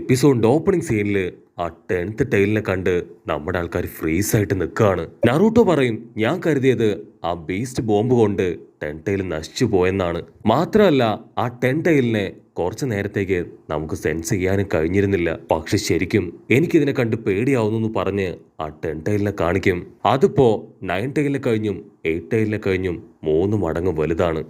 എപ്പിസോഡിന്റെ opening സീനിൽ ആ 10th ടൈലിനെ കണ്ട് നമ്മുടെ ആൾക്കാർ ഫ്രീസ് ആയിട്ട് നിൽക്കുകയാണ്. നറൂട്ടോ പറയും, ഞാൻ കരുതിയത് ആ ബീസ്റ്റ് ബോംബ് കൊണ്ട് 10 ടൈൽ നശിച്ചു പോയെന്നാണ്. മാത്രമല്ല ആ 10 ടൈലിനെ കുറച്ചു നേരത്തേക്ക് നമുക്ക് സെൻസ് ചെയ്യാനും കഴിഞ്ഞിരുന്നില്ല. പക്ഷെ ശരിക്കും എനിക്കിതിനെ കണ്ട് പേടിയാവുന്നു പറഞ്ഞ് ആ 10 ടൈലിനെ കാണിക്കും. അതിപ്പോ 9 ടൈലിനെ കഴിഞ്ഞും 8 ടൈലിനെ കഴിഞ്ഞും 3 മടങ്ങ് വലുതാണ്.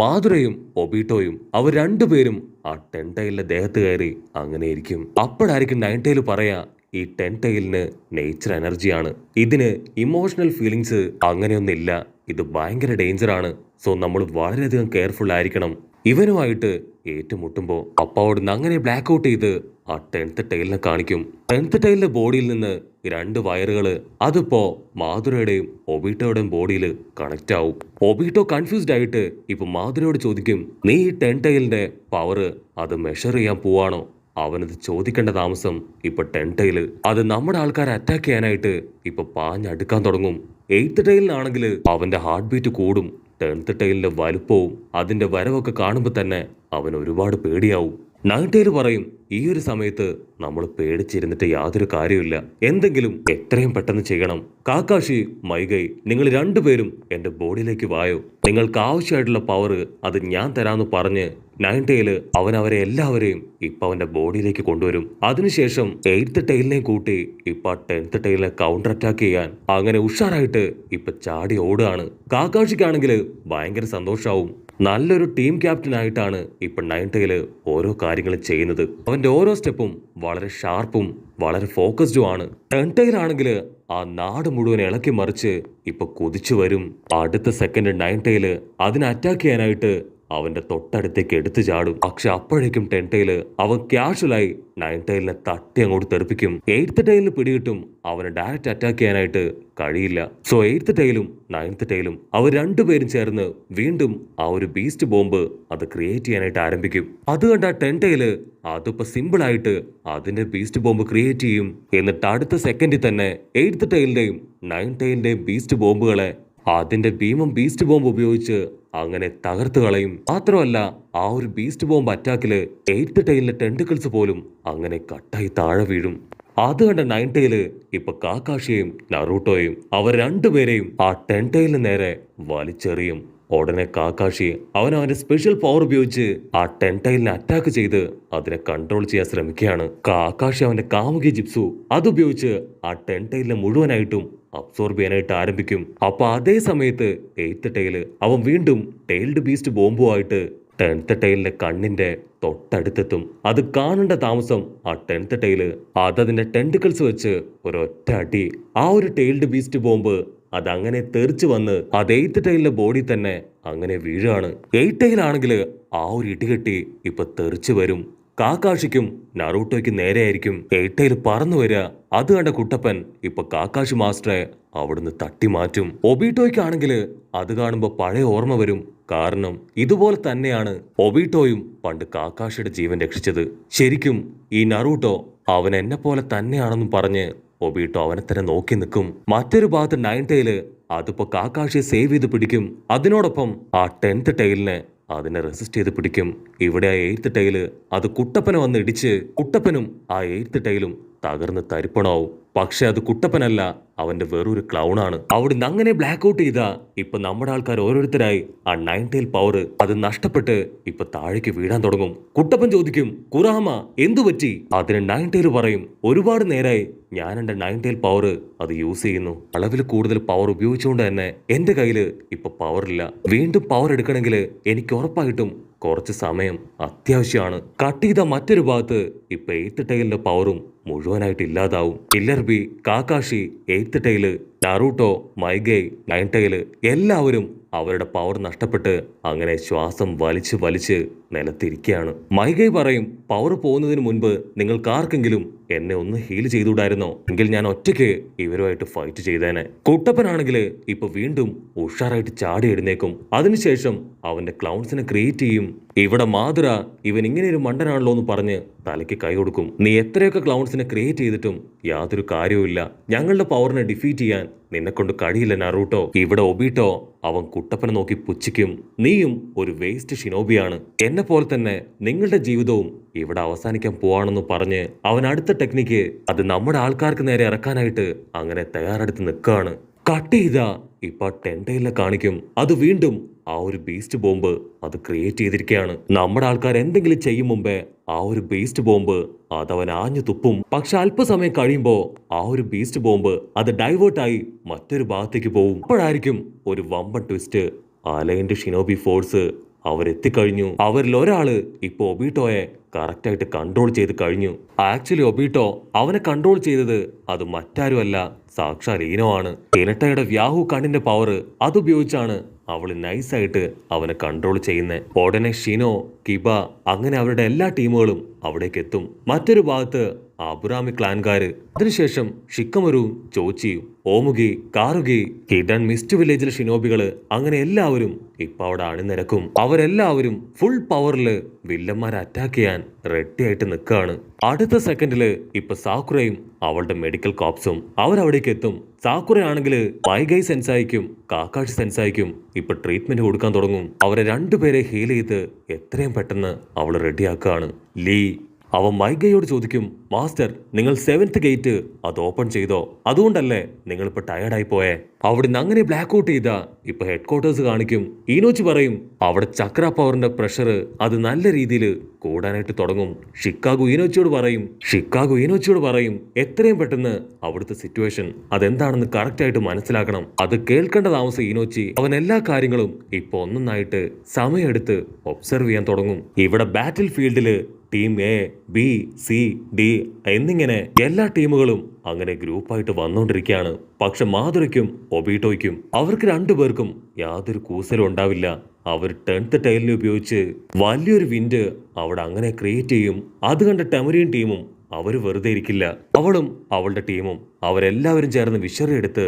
മാധുരയും ഒബീട്ടോയും അവർ രണ്ടുപേരും ആ 10 ടൈലിന്റെ ദേഹത്ത് കയറി അങ്ങനെ ഇരിക്കും. അപ്പോഴായിരിക്കും 9 ടൈൽ പറയാ, ഈ 10 ടൈലിന് നേച്ചർ എനർജിയാണ്, ഇതിന് ഇമോഷണൽ ഫീലിങ്സ് അങ്ങനെയൊന്നില്ല, ഇത് ഭയങ്കര ഡേഞ്ചറാണ്. സോ നമ്മൾ വളരെയധികം കെയർഫുൾ ആയിരിക്കണം ഇവനുമായിട്ട് ഏറ്റുമുട്ടുമ്പോൾ. അപ്പൊ അവിടുന്ന് അങ്ങനെ ബ്ലാക്ക് ഔട്ട് ചെയ്ത് ആ 10th ടൈലിനെ കാണിക്കും. 10th ടൈലിന്റെ ബോഡിയിൽ നിന്ന് 2 വയറുകള് അതിപ്പോ മാധുരയുടെയും ഒബീട്ടോയുടെയും ബോഡിയിൽ കണക്ട് ആവും. ഒബീട്ടോ കൺഫ്യൂസ്ഡ് ആയിട്ട് ഇപ്പൊ മാധുരയോട് ചോദിക്കും, നീ ഈ 10 ടൈലിന്റെ പവർ അത് മെഷർ ചെയ്യാൻ പോവാണോ? അവനത് ചോദിക്കേണ്ട താമസം ഇപ്പൊ 10 ടൈല് അത് നമ്മുടെ ആൾക്കാരെ അറ്റാക്ക് ചെയ്യാനായിട്ട് ഇപ്പൊ പാഞ്ഞടുക്കാൻ തുടങ്ങും. 8th ടൈലിനാണെങ്കിൽ അവന്റെ ഹാർട്ട് ബീറ്റ് കൂടും. 10th ടൈലിന്റെ വലുപ്പവും അതിന്റെ വരവൊക്കെ കാണുമ്പോൾ തന്നെ അവൻ ഒരുപാട് പേടിയാവും. 9 ടൈൽ പറയും, ഈ ഒരു സമയത്ത് നമ്മൾ പേടിച്ചിരുന്നിട്ട് യാതൊരു കാര്യമില്ല, എന്തെങ്കിലും എത്രയും പെട്ടെന്ന് ചെയ്യണം. കാക്കാഷി, മൈഗൈ, നിങ്ങൾ രണ്ടുപേരും എന്റെ ബോഡിയിലേക്ക് വായോ, നിങ്ങൾക്ക് ആവശ്യമായിട്ടുള്ള പവർ അത് ഞാൻ തരാന്ന് പറഞ്ഞ് 9 ടൈൽ അവരെ എല്ലാവരെയും ഇപ്പൊ അവന്റെ ബോഡിയിലേക്ക് കൊണ്ടുവരും. അതിനുശേഷം 8th ടൈലിനെ കൂട്ടി ഇപ്പൊ 10th ടൈലിനെ കൗണ്ടർ അറ്റാക്ക് ചെയ്യാൻ അങ്ങനെ ഉഷാറായിട്ട് ഇപ്പൊ ചാടി ഓടുകയാണ്. കാക്കാഷിക്കാണെങ്കിൽ ഭയങ്കര സന്തോഷാവും. നല്ലൊരു ടീം ക്യാപ്റ്റൻ ആയിട്ടാണ് ഇപ്പൊ 9 ടൈല് ഓരോ കാര്യങ്ങളും ചെയ്യുന്നത്. അവന്റെ ഓരോ സ്റ്റെപ്പും വളരെ ഷാർപ്പും വളരെ ഫോക്കസ്ഡും ആണ്. 10 ടൈൽ ആണെങ്കിൽ ആ നാട് മുഴുവൻ ഇളക്കി മറിച്ച് ഇപ്പൊ കുതിച്ചു വരും. അടുത്ത സെക്കൻഡ് 9 ടൈല് അതിനെ അറ്റാക്ക് ചെയ്യാനായിട്ട് അവന്റെ തൊട്ടടുത്തേക്ക് എടുത്തു ചാടും. പക്ഷെ അപ്പോഴേക്കും 10 ടൈല് അവൻ ക്യാഷ്വലായി 9 ടൈലിനെ തട്ടി അങ്ങോട്ട് തെറിപ്പിക്കും. 8th ടൈലിന് പിടികിട്ടും അവനെ ഡയറക്റ്റ് അറ്റാക്ക് ചെയ്യാനായിട്ട് കഴിയില്ല. സോ 8th ടൈലും 9th ടൈലും അവർ രണ്ടുപേരും ചേർന്ന് വീണ്ടും ആ ഒരു ബീസ്റ്റ് ബോംബ് അത് ക്രിയേറ്റ് ചെയ്യാനായിട്ട് ആരംഭിക്കും. അത് കണ്ട 10 ടൈല് അതിപ്പോ സിമ്പിൾ ആയിട്ട് അതിന്റെ ബീസ്റ്റ് ബോംബ് ക്രിയേറ്റ് ചെയ്യും. എന്നിട്ട് അടുത്ത സെക്കൻഡിൽ തന്നെ 8th ടൈലിന്റെയും 9 ടൈലിന്റെയും ബീസ്റ്റ് ബോംബുകളെ അതിന്റെ ഭീമം ബീസ്റ്റ് ബോംബ് ഉപയോഗിച്ച് അങ്ങനെ തകർത്ത് കളയും. മാത്രമല്ല ആ ഒരു ബീസ്റ്റ് ബോംബ് അറ്റാക്കില് 8th ടൈലിന്റെ ടെന്റിക്കിൾസ് പോലും അങ്ങനെ കട്ടായി താഴെ വീഴും. അത് കണ്ട 9 ടൈല് ഇപ്പൊ കാക്കാഷിയെയും നറൂട്ടോയും അവർ രണ്ടുപേരെയും ആ 10 ടൈലിന് നേരെ വലിച്ചെറിയും. ഉടനെ കാക്കാഷി അവന്റെ സ്പെഷ്യൽ പവർ ഉപയോഗിച്ച് ആ 10 ടൈലിനെ അറ്റാക്ക് ചെയ്ത് അതിനെ കൺട്രോൾ ചെയ്യാൻ ശ്രമിക്കുകയാണ്. കാക്കാഷി അവന്റെ കാമുകി ജിപ്സു അതുപയോഗിച്ച് ആ 10 ടൈലിനെ മുഴുവനായിട്ടും അബ്സോർബ് ചെയ്യാനായിട്ട് ആരംഭിക്കും. അപ്പൊ അതേ സമയത്ത് 8th ടൈല് അവൻ വീണ്ടും ടൈൽഡ് ബീസ്റ്റ് ബോംബുമായിട്ട് 10th ടൈലിന്റെ കണ്ണിന്റെ തൊട്ടടുത്തെത്തും. അത് കാണേണ്ട താമസം ആ 10th ടൈല് അതതിന്റെ ടെന്റിക്കിൾസ് വെച്ച് ഒരൊറ്റ അടി ആ ഒരു ടൈൽഡ് ബീസ്റ്റ് ബോംബ് അതങ്ങനെ തെറിച്ചു വന്ന് അത് 8th ടൈലിന്റെ ബോഡി തന്നെ അങ്ങനെ വീഴാണ്. 8 ടൈലാണെങ്കിൽ ആ ഒരു ഇടികെട്ടി ഇപ്പൊ തെറിച്ചു വരും. കാക്കാഷിക്കും നറൂട്ടോയ്ക്കും നേരെയായിരിക്കും 8 ടൈൽ പറന്നു വരിക. അത് കണ്ട കുട്ടപ്പൻ ഇപ്പൊ കാക്കാഷി മാസ്റ്ററെ അവിടുന്ന് തട്ടി മാറ്റും. ഒബീട്ടോയ്ക്കാണെങ്കിൽ അത് കാണുമ്പോ പഴയ ഓർമ്മ വരും. കാരണം ഇതുപോലെ തന്നെയാണ് ഒബീട്ടോയും പണ്ട് കാക്കാഷിയുടെ ജീവൻ രക്ഷിച്ചത്. ശരിക്കും ഈ നറൂട്ടോ അവൻ എന്നെ പോലെ തന്നെയാണെന്നും പറഞ്ഞ് ഒബീട്ടോ അവനെ തന്നെ നോക്കി നിൽക്കും. മറ്റൊരു ഭാഗത്ത് 9 ടൈല് അതിപ്പോ കാക്കാഷിയെ സേവ് ചെയ്ത് പിടിക്കും. അതിനോടൊപ്പം ആ 10th ടൈലിനെ അതിനെ റെസിസ്റ്റ് ചെയ്ത് പിടിക്കും. ഇവിടെ ആ 8th ടൈല് അത് കുട്ടപ്പനെ വന്ന് ഇടിച്ച് കുട്ടപ്പനും ആ 8th ടൈലും തകർന്ന് തരിപ്പണാവും. പക്ഷെ അത് കുട്ടപ്പനല്ല, അവന്റെ വെറൊരു ക്ലൗണാണ്. അവിടുന്ന് അങ്ങനെ ബ്ലാക്ക് ഔട്ട് ചെയ്താ ഇപ്പൊ നമ്മുടെ ആൾക്കാർ ഓരോരുത്തരായി ആ 9 ടൈൽ പവർ അത് നഷ്ടപ്പെട്ട് ഇപ്പൊ താഴേക്ക് വീഴാൻ തുടങ്ങും. കുട്ടപ്പൻ ചോദിക്കും, കുറാമ എന്തു പറ്റി? അതിന് 9 ടൈൽ പറയും, ഒരുപാട് നേരായി ഞാൻ എന്റെ 9 ടൈൽ പവർ അത് യൂസ് ചെയ്യുന്നു. അളവിൽ കൂടുതൽ പവർ ഉപയോഗിച്ചുകൊണ്ട് തന്നെ എന്റെ കയ്യില് ഇപ്പൊ പവറില്ല. വീണ്ടും പവർ എടുക്കണമെങ്കിൽ എനിക്ക് ഉറപ്പായിട്ടും കുറച്ച് സമയം അത്യാവശ്യമാണ്. കട്ട് ചെയ്ത മറ്റൊരു ഭാഗത്ത് ഇപ്പൊ 8th ടൈലിന്റെ പവറും മുഴുവനായിട്ട് ഇല്ലാതാവും. Killer Bee, Kakashi, 8th tail, Naruto, Might Guy, 9 tail എല്ലാവരും അവരുടെ പവർ നഷ്ടപ്പെട്ട് അങ്ങനെ ശ്വാസം വലിച്ച് വലിച്ച് നിലത്തിരിക്കുകയാണ്. മൈഗൈ പറയും, പവർ പോകുന്നതിന് മുൻപ് നിങ്ങൾക്ക് ആർക്കെങ്കിലും എന്നെ ഒന്ന് ഹീൽ ചെയ്തുകൂടായിരുന്നോ? എങ്കിൽ ഞാൻ ഒറ്റയ്ക്ക് ഇവരുമായിട്ട് ഫൈറ്റ് ചെയ്തേനെ. കുട്ടപ്പനാണെങ്കിൽ ഇപ്പൊ വീണ്ടും ഉഷാറായിട്ട് ചാടി എഴുന്നേക്കും. അതിനുശേഷം അവന്റെ ക്ലൗൺസിനെ ക്രിയേറ്റ് ചെയ്യും. ഇവിടെ മാതുര ഇവൻ ഇങ്ങനെ ഒരു മണ്ടനാണല്ലോ എന്ന് പറഞ്ഞ് തലയ്ക്ക് കൈ കൊടുക്കും. നീ എത്രയൊക്കെ ക്ലൗൺസിനെ ക്രിയേറ്റ് ചെയ്തിട്ടും യാതൊരു കാര്യവുമില്ല. ഞങ്ങളുടെ പവറിനെ ഡിഫീറ്റ് ചെയ്യാൻ നിന്നെ കൊണ്ട് കഴിയില്ല നറൂട്ടോ. ഇവിടെ ഒബീട്ടോ അവൻ കുട്ടപ്പനെ നോക്കി പുച്ഛിക്കും. നീയും ഒരു വേസ്റ്റ് ഷിനോബിയാണ്. എന്നെ പോലെ തന്നെ നിങ്ങളുടെ ജീവിതവും ഇവിടെ അവസാനിക്കാൻ പോവാണെന്ന് പറഞ്ഞ് അവൻ അടുത്ത ടെക്നിക്ക് അത് നമ്മുടെ ആൾക്കാർക്ക് നേരെ ഇറക്കാനായിട്ട് അങ്ങനെ തയ്യാറെടുത്ത് നിൽക്കുകയാണ്. കട്ട് ചെയ്താ ഇപ്പൊ ടെൻഡയിലെ കാണിക്കും. അത് വീണ്ടും ആ ഒരു ബീസ്റ്റ് ബോംബ് അത് ക്രിയേറ്റ് ചെയ്തിരിക്കുകയാണ്. നമ്മുടെ ആൾക്കാർ എന്തെങ്കിലും ചെയ്യും മുമ്പേ ആ ഒരു ബീസ്റ്റ് ബോംബ് അതവൻ ആഞ്ഞു തുപ്പും. പക്ഷെ അല്പസമയം കഴിയുമ്പോ ആ ഒരു ബീസ്റ്റ് ബോംബ് അത് ഡൈവേർട്ടായി മറ്റൊരു ഭാഗത്തേക്ക് പോവും. അപ്പോഴായിരിക്കും ഒരു വമ്പൻ ട്വിസ്റ്റ്. അലൈൻഡ് ഷിനോബി ഫോഴ്സ് അവരെത്തിക്കഴിഞ്ഞു. അവരിൽ ഒരാള് ഇപ്പൊ ഒബീട്ടോയെ കറക്റ്റായിട്ട് കൺട്രോൾ ചെയ്ത് കഴിഞ്ഞു. ആക്ച്വലി ഒബീട്ടോ അവനെ കൺട്രോൾ ചെയ്തത് അത് മറ്റാരുമല്ല, സാക്ഷാൽ ഈനോ ആണ്. ഇനട്ടയുടെ വ്യാഹു കണ്ണിന്റെ പവർ അതുപയോഗിച്ചാണ് അവള് നൈസായിട്ട് അവനെ കൺട്രോൾ ചെയ്യുന്നത്. ഉടനെ ഷിനോ, കിബ അങ്ങനെ അവരുടെ എല്ലാ ടീമുകളും അവിടേക്ക് എത്തും. മറ്റൊരു ഭാഗത്ത് അബുറാമി ക്ലാൻകാര്, അതിനുശേഷം ഷിക്കമറുവും ചോച്ചിയും ഓമുഗി, കാറുഗി, ഹിഡൻ മിസ്റ്റ് വില്ലേജിലെ ഷിനോബികള് അങ്ങനെ എല്ലാവരും ഇപ്പൊ അവിടെ അണിനിരക്കും. അവരെല്ലാവരും ഫുൾ പവറില് വില്ലന്മാരെ അറ്റാക്ക് ചെയ്യാൻ റെഡി ആയിട്ട് നിൽക്കുകയാണ്. അടുത്ത സെക്കൻഡില് ഇപ്പൊ സാക്കുറയും അവളുടെ മെഡിക്കൽ കോപ്സും അവരവിടേക്ക് എത്തും. സാക്കുറ ആണെങ്കിൽ മൈഗൈ സെൻസായിക്കും കാക്കാഷി സെൻസായിക്കും ഇപ്പൊ ട്രീറ്റ്മെന്റ് കൊടുക്കാൻ തുടങ്ങും. അവരെ രണ്ടുപേരെ ഹീൽ ചെയ്ത് എത്രയും പെട്ടെന്ന് അവള് റെഡിയാക്കുകയാണ്. ലീ അവൻ മൈഗയോട് ചോദിക്കും, മാസ്റ്റർ നിങ്ങൾ 7th ഗേറ്റ് അത് ഓപ്പൺ ചെയ്തോ? അതുകൊണ്ടല്ലേ നിങ്ങളിപ്പോ ടയർഡായി പോയേ? അവിടുന്ന് അങ്ങനെ ബ്ലാക്ക് ഔട്ട് ചെയ്താ ഇപ്പൊ ഹെഡ് ക്വാർട്ടേഴ്സ് കാണിക്കും. ഈനോച്ചി പറയും അവിടെ ചക്ര പവറിന്റെ പ്രഷർ അത് നല്ല രീതിയിൽ കൂടാനായിട്ട് തുടങ്ങും. ഷിക്കാഗോ ഈനോച്ചിയോട് പറയും എത്രയും പെട്ടെന്ന് അവിടുത്തെ സിറ്റുവേഷൻ അതെന്താണെന്ന് കറക്റ്റ് ആയിട്ട് മനസ്സിലാക്കണം. അത് കേൾക്കേണ്ട താമസം ഈനോച്ചി അവൻ എല്ലാ കാര്യങ്ങളും ഇപ്പൊ ഒന്നൊന്നായിട്ട് സമയമെടുത്ത് ഒബ്സർവ് ചെയ്യാൻ തുടങ്ങും. ഇവിടെ ബാറ്റിൽ ഫീൽഡില് team A, B, C, D എന്നിങ്ങനെ എല്ലാ ടീമുകളും അങ്ങനെ ഗ്രൂപ്പായിട്ട് വന്നുകൊണ്ടിരിക്കുകയാണ്. പക്ഷെ മാധുരയ്ക്കും ഒബീട്ടോയ്ക്കും അവർക്ക് രണ്ടുപേർക്കും യാതൊരു കൂസലും ഉണ്ടാവില്ല. അവർ 10th ടൈലിനെ ഉപയോഗിച്ച് വലിയൊരു വിൻഡ് അവിടെ അങ്ങനെ ക്രിയേറ്റ് ചെയ്യും. അത് കണ്ട ടെമറിയൻ ടീമും അവര് വെറുതെ ഇരിക്കില്ല. അവളും അവളുടെ ടീമും അവരെല്ലാവരും ചേർന്ന് വിശറി എടുത്ത്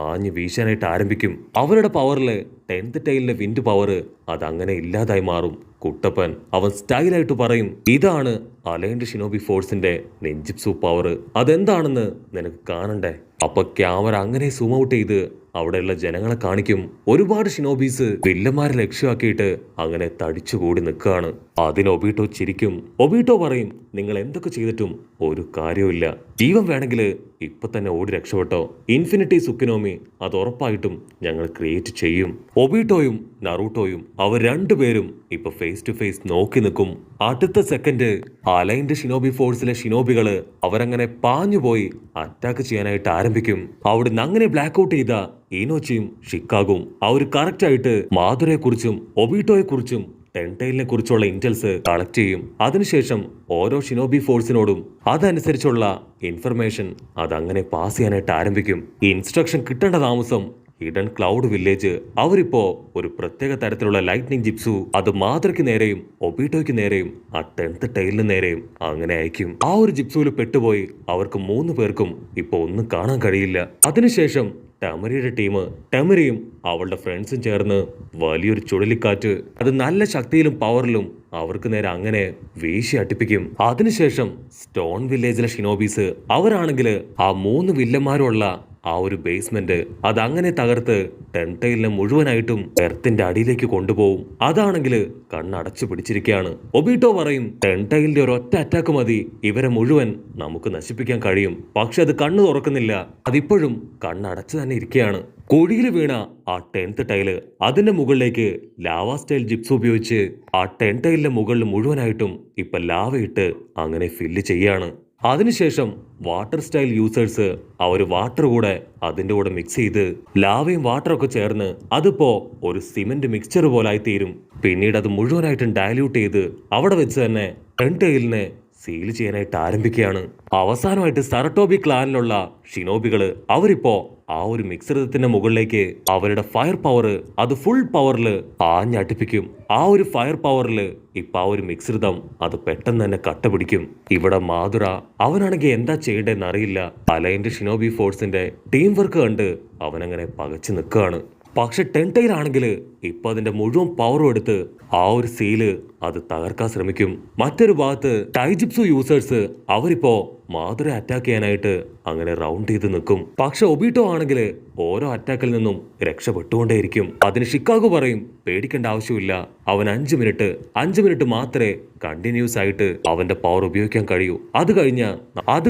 ആഞ്ഞു വീശാനായിട്ട് ആരംഭിക്കും. അവരുടെ പവറില് 10th ടൈലിന്റെ വിൻഡ് പവർ അതങ്ങനെ ഇല്ലാതായി മാറും. കുട്ടപ്പൻ അവൻ സ്റ്റൈലായിട്ട് പറയും ഇതാണ് അലൈൻഡ് ഷിനോബി ഫോഴ്സിന്റെ നെഞ്ചിപ്സു പവർ, അതെന്താണെന്ന് നിനക്ക് കാണണ്ടേ? അപ്പൊ ക്യാമറ അങ്ങനെ സൂം ഔട്ട് ചെയ്ത് അവിടെയുള്ള ജനങ്ങളെ കാണിക്കും. ഒരുപാട് ഷിനോബീസ് വില്ലന്മാരെ ലക്ഷ്യമാക്കിയിട്ട് അങ്ങനെ തടിച്ചുകൂടി നിൽക്കുകയാണ്. അതിന് ഒബീട്ടോ ചിരിക്കും. ഒബീട്ടോ പറയും നിങ്ങൾ എന്തൊക്കെ ചെയ്തിട്ടും ഒരു കാര്യവുമില്ല. ജീവൻ വേണമെങ്കിൽ ഇപ്പൊ തന്നെ ഓടി രക്ഷപ്പെട്ടോ. ഇൻഫിനിറ്റി സുക്കിനോമി അത് ഉറപ്പായിട്ടും ഞങ്ങൾ ക്രിയേറ്റ് ചെയ്യും. ഒബീട്ടോയും നറൂട്ടോയും അവർ രണ്ടുപേരും ഇപ്പൊ ഫേസ് ടു ഫേസ് നോക്കി നിൽക്കും. അടുത്ത സെക്കൻഡ് അലൈൻഡ് ഷിനോബി ഫോഴ്സിലെ ഷിനോബികള് അവരങ്ങനെ പാഞ്ഞുപോയി അറ്റാക്ക് ചെയ്യാനായിട്ട് ആരംഭിക്കും. അവിടുന്ന് അങ്ങനെ ബ്ലാക്ക് ഔട്ട് ചെയ്ത ഈനോച്ചിയും ഷിക്കാഗും അവർ കറക്റ്റ് ആയിട്ട് മാധുരയെ കുറിച്ചും ഒബീട്ടോയെ കുറിച്ചും ടെൻടൈലിനെ കുറിച്ചുള്ള ഇന്റൽസ് കളക്ട് ചെയ്യും. അതിനുശേഷം ഓരോ ഷിനോബി ഫോഴ്സിനോടും അതനുസരിച്ചുള്ള ഇൻഫർമേഷൻ അതങ്ങനെ പാസ് ചെയ്യാനായിട്ട് ആരംഭിക്കും. ഈ ഇൻസ്ട്രക്ഷൻ കിട്ടേണ്ട താമസം ഹിഡൻ ക്ലൗഡ് വില്ലേജ് അവരിപ്പോ ഒരു പ്രത്യേക തരത്തിലുള്ള ലൈറ്റ്നിങ് ജിപ്സു അത് മാതൃക്ക് നേരെയും ഒബീട്ടോയ്ക്ക് നേരെയും ആ 10th ടൈലിന് നേരെയും അങ്ങനെ അയക്കും. ആ ഒരു ജിപ്സുവിൽ പെട്ടുപോയി അവർക്ക് 3 പേർക്കും ഇപ്പൊ ഒന്നും കാണാൻ കഴിയില്ല. അതിനുശേഷം ടെമറിയുടെ ടീം ടെമറിയും അവളുടെ ഫ്രണ്ട്സും ചേർന്ന് വലിയൊരു ചുഴലിക്കാറ്റ് അത് നല്ല ശക്തിയിലും പവറിലും അവർക്ക് നേരെ അങ്ങനെ വീശി അട്ടിപ്പിക്കും. അതിനുശേഷം സ്റ്റോൺ വില്ലേജിലെ ഷിനോബീസ് അവരാണെങ്കിൽ ആ 3 വില്ലന്മാരുള്ള ആ ഒരു ബേസ്മെന്റ് അതങ്ങനെ തകർത്ത് ടെൻടൈലിനെ മുഴുവനായിട്ടും എർത്തിന്റെ അടിയിലേക്ക് കൊണ്ടുപോകും. അതാണെങ്കിൽ കണ്ണടച്ചു പിടിച്ചിരിക്കുകയാണ്. ഒബീട്ടോ പറയും ടെൻടൈലിന്റെ ഒരൊറ്റ അറ്റാക്ക് മതി ഇവരെ മുഴുവൻ നമുക്ക് നശിപ്പിക്കാൻ കഴിയും. പക്ഷെ അത് കണ്ണു തുറക്കുന്നില്ല, അതിപ്പോഴും കണ്ണടച്ചു തന്നെ ഇരിക്കുകയാണ്. കുഴിയിൽ വീണ ആ 10th ടൈല് അതിന്റെ മുകളിലേക്ക് ലാവ സ്റ്റൈൽ ജിപ്സ് ഉപയോഗിച്ച് ആ 10 ടൈലിന്റെ മുകളിൽ മുഴുവനായിട്ടും ഇപ്പൊ ലാവയിട്ട് അങ്ങനെ ഫില്ല് ചെയ്യാണ്. അതിനുശേഷം വാട്ടർ സ്റ്റൈൽ യൂസേഴ്സ് അവർ വാട്ടർ കൂടെ അതിന്റെ കൂടെ മിക്സ് ചെയ്ത് ലാവയും വാട്ടറൊക്കെ ചേർന്ന് അതിപ്പോ ഒരു സിമെന്റ് മിക്സ്ചർ പോലായി തീരും. പിന്നീട് അത് മുഴുവനായിട്ടും ഡയല്യൂട്ട് ചെയ്ത് അവിടെ വെച്ച് തന്നെ ടെൻടൈലിനെ സീൽ ചെയ്യാനായിട്ട് ആരംഭിക്കുകയാണ്. അവസാനമായിട്ട് സറട്ടോബി ക്ലാനിലുള്ള ഷിനോബികള് അവരിപ്പോ ആ ഒരു മിക്സൃതത്തിന്റെ മുകളിലേക്ക് അവരുടെ ഫയർ പവർ അത് ഫുൾ പവറിൽ ആഞ്ഞടിപ്പിക്കും. ആ ഒരു ഫയർ പവറിൽ ഇപ്പൊ ആ ഒരു മിക്സൃതം അത് പെട്ടെന്ന് തന്നെ കട്ട പിടിക്കും. ഇവിടെ മാധുര അവനാണെങ്കിൽ എന്താ ചെയ്യേണ്ടതെന്ന് അറിയില്ല. അലൈൻഡ് ഷിനോബി ഫോഴ്സിന്റെ ടീം വർക്ക് കണ്ട് അവനങ്ങനെ പകച്ചു നിൽക്കുകയാണ്. പക്ഷെ ടെൻടൈലാണെങ്കിൽ ഇപ്പൊ അതിന്റെ മുഴുവൻ പവറും എടുത്ത് ആ ഒരു സീല് അത് തകർക്കാൻ ശ്രമിക്കും. മറ്റൊരു ഭാഗത്ത് ടൈജിപ്സു യൂസേഴ്സ് അവരിപ്പോ മാധുരെ അറ്റാക്ക് ചെയ്യാനായിട്ട് അങ്ങനെ റൗണ്ട് ചെയ്ത് നിൽക്കും. പക്ഷെ ഒബീട്ടോ ആണെങ്കിൽ ഓരോ അറ്റാക്കിൽ നിന്നും രക്ഷപ്പെട്ടുകൊണ്ടേയിരിക്കും. അതിന് ഷിക്കാഗോ പറയും പേടിക്കേണ്ട ആവശ്യമില്ല, അവൻ 5 മിനിറ്റ് മാത്രമേ കണ്ടിന്യൂസ് ആയിട്ട് അവന്റെ പവർ ഉപയോഗിക്കാൻ കഴിയൂ. അത്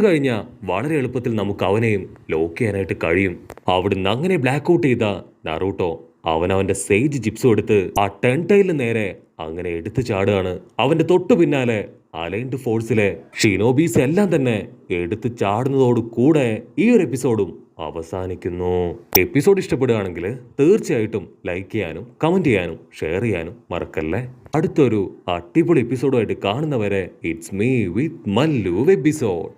കഴിഞ്ഞ വളരെ എളുപ്പത്തിൽ നമുക്ക് അവനെയും ലോക്ക് ചെയ്യാനായിട്ട് കഴിയും. അവിടുന്ന് അങ്ങനെ ബ്ലാക്ക് ഔട്ട് ചെയ്ത നറൂട്ടോ അവന്റെ സേജ് ജിപ്സും എടുത്ത് ആ ടെൻടൈലിന് നേരെ അങ്ങനെ എടുത്തു ചാടുകയാണ്. അവന്റെ തൊട്ടു പിന്നാലെ അലൈൻഡ് ഫോഴ്സിലെ ഷിനോബീസ് എല്ലാം തന്നെ എടുത്തു ചാടുന്നതോട് കൂടെ ഈ ഒരു എപ്പിസോഡും അവസാനിക്കുന്നു. എപ്പിസോഡ് ഇഷ്ടപ്പെടുകയാണെങ്കിൽ തീർച്ചയായിട്ടും ലൈക്ക് ചെയ്യാനും കമന്റ് ചെയ്യാനും ഷെയർ ചെയ്യാനും മറക്കല്ലേ. അടുത്തൊരു അടിപൊളി എപ്പിസോഡുമായിട്ട് കാണുന്നവരെ it's me with Mallu episode.